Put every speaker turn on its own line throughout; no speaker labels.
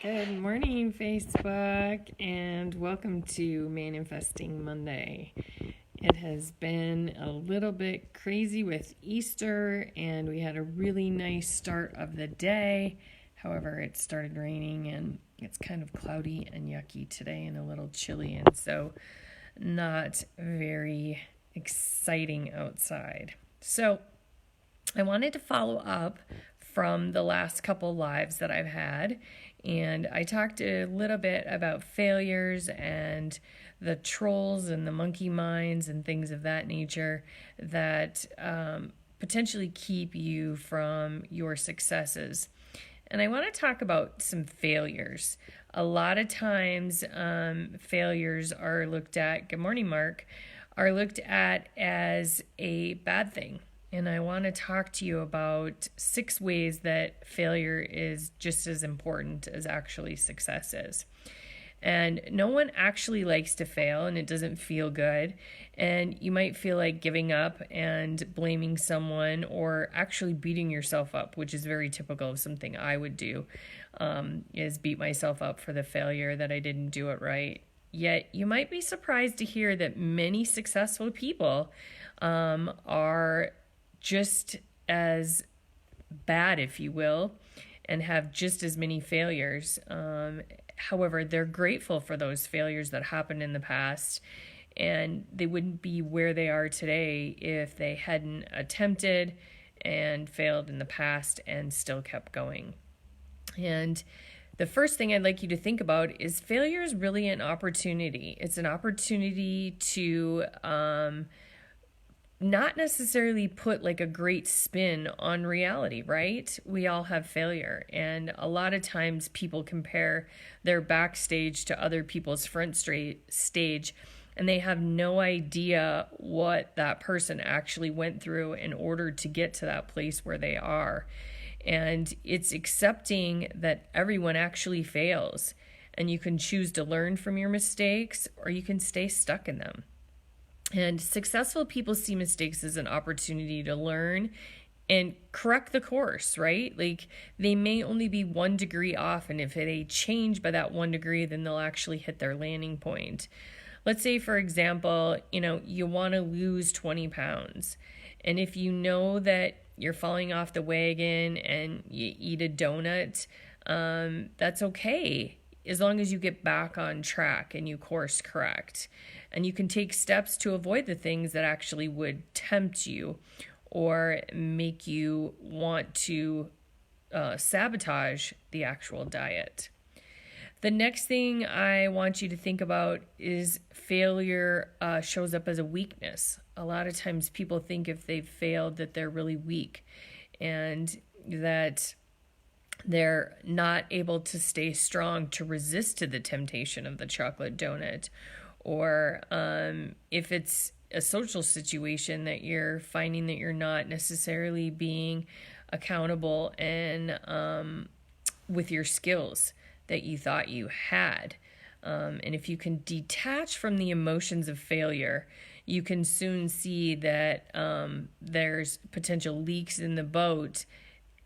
Good morning, Facebook, and welcome to Manifesting Monday. It has been a little bit crazy with Easter, and we had a really nice start of the day. However, it started raining, and it's kind of cloudy and yucky today and a little chilly, and so not very exciting outside. So, I wanted to follow up from the last couple lives that I've had, and I talked a little bit about failures and the trolls and the monkey minds and things of that nature that potentially keep you from your successes. And I want to talk about some failures. A lot of times, failures are looked at, good morning, Mark, are looked at as a bad thing. And I want to talk to you about 6 ways that failure is just as important as actually success is. And no one actually likes to fail, and it doesn't feel good. And you might feel like giving up and blaming someone or actually beating yourself up, which is very typical of something I would do, is beat myself up for the failure that I didn't do it right. Yet you might be surprised to hear that many successful people are just as bad, if you will, and have just as many failures. However, they're grateful for those failures that happened in the past, and they wouldn't be where they are today if they hadn't attempted and failed in the past and still kept going. And the first thing I'd like you to think about is failure is really an opportunity. It's an opportunity to not necessarily put like a great spin on reality, right? We all have failure. And a lot of times people compare their backstage to other people's front stage, and they have no idea what that person actually went through in order to get to that place where they are. And it's accepting that everyone actually fails, and you can choose to learn from your mistakes or you can stay stuck in them. And successful people see mistakes as an opportunity to learn and correct the course, right? Like they may only be 1 degree off, and if they change by that 1 degree, then they'll actually hit their landing point. Let's say, for example, you want to lose 20 pounds. And if you know that you're falling off the wagon and you eat a donut, that's okay, as long as you get back on track and you course correct. And you can take steps to avoid the things that actually would tempt you or make you want to sabotage the actual diet. The next thing I want you to think about is failure shows up as a weakness. A lot of times people think if they've failed that they're really weak and that they're not able to stay strong to resist to the temptation of the chocolate donut. Or if it's a social situation that you're finding that you're not necessarily being accountable and with your skills that you thought you had. And if you can detach from the emotions of failure, you can soon see that there's potential leaks in the boat,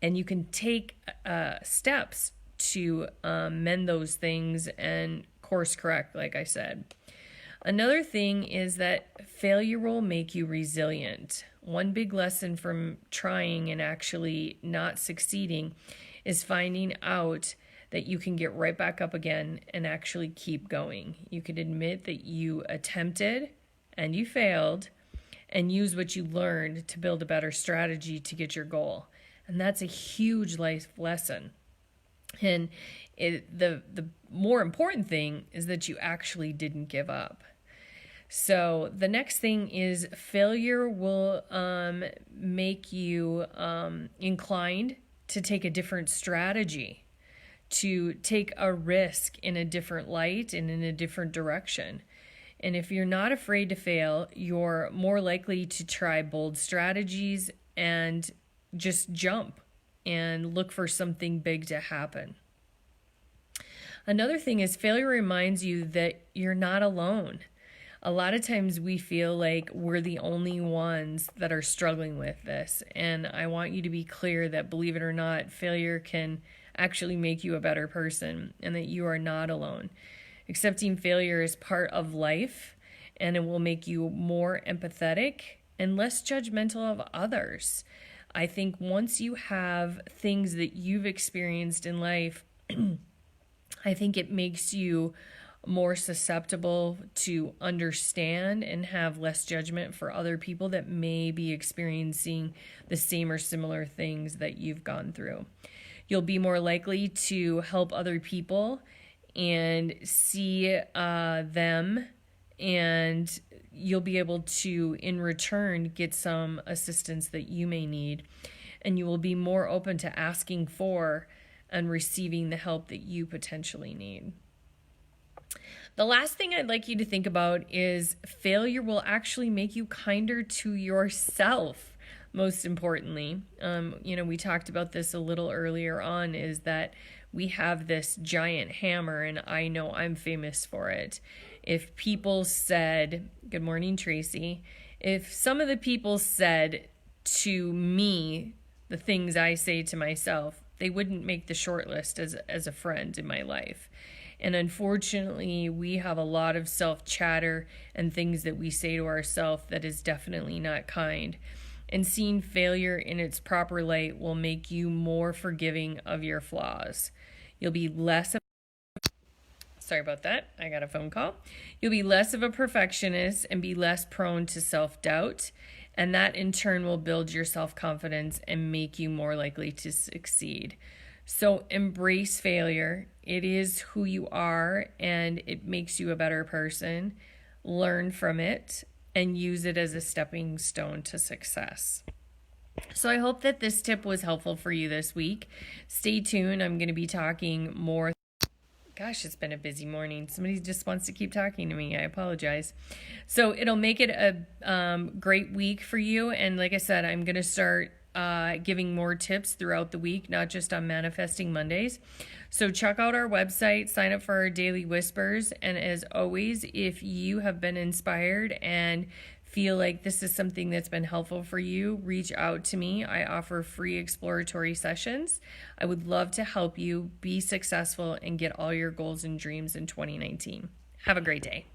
and you can take steps to mend those things and course correct, like I said. Another thing is that failure will make you resilient. One big lesson from trying and actually not succeeding is finding out that you can get right back up again and actually keep going. You can admit that you attempted and you failed and use what you learned to build a better strategy to get your goal. And that's a huge life lesson. And the more important thing is that you actually didn't give up. So the next thing is failure will make you inclined to take a different strategy, to take a risk in a different light and in a different direction. And if you're not afraid to fail, you're more likely to try bold strategies and just jump and look for something big to happen. Another thing is failure reminds you that you're not alone. A lot of times we feel like we're the only ones that are struggling with this. And I want you to be clear that, believe it or not, failure can actually make you a better person and that you are not alone. Accepting failure is part of life, and it will make you more empathetic and less judgmental of others. I think once you have things that you've experienced in life, I think it makes you more susceptible to understand and have less judgment for other people that may be experiencing the same or similar things that you've gone through. You'll be more likely to help other people and see them, and you'll be able to, in return, get some assistance that you may need. And you will be more open to asking for and receiving the help that you potentially need. The last thing I'd like you to think about is failure will actually make you kinder to yourself, most importantly. We talked about this a little earlier on, is that we have this giant hammer, and I know I'm famous for it. If people said, good morning, Tracy, if some of the people said to me the things I say to myself, they wouldn't make the short list as a friend in my life. And unfortunately, we have a lot of self-chatter and things that we say to ourselves that is definitely not kind. And seeing failure in its proper light will make you more forgiving of your flaws. You'll be less of Sorry about that. I got a phone call. You'll be less of a perfectionist and be less prone to self-doubt. And that in turn will build your self-confidence and make you more likely to succeed. So embrace failure. It is who you are, and it makes you a better person. Learn from it and use it as a stepping stone to success. So I hope that this tip was helpful for you this week. Stay tuned. I'm going to be talking more. Gosh, it's been a busy morning. Somebody just wants to keep talking to me. I apologize. So it'll make it a great week for you. And like I said, I'm going to start giving more tips throughout the week, not just on Manifesting Mondays. So check out our website, sign up for our daily whispers. And as always, if you have been inspired and feel like this is something that's been helpful for you, reach out to me. I offer free exploratory sessions. I would love to help you be successful and get all your goals and dreams in 2019. Have a great day.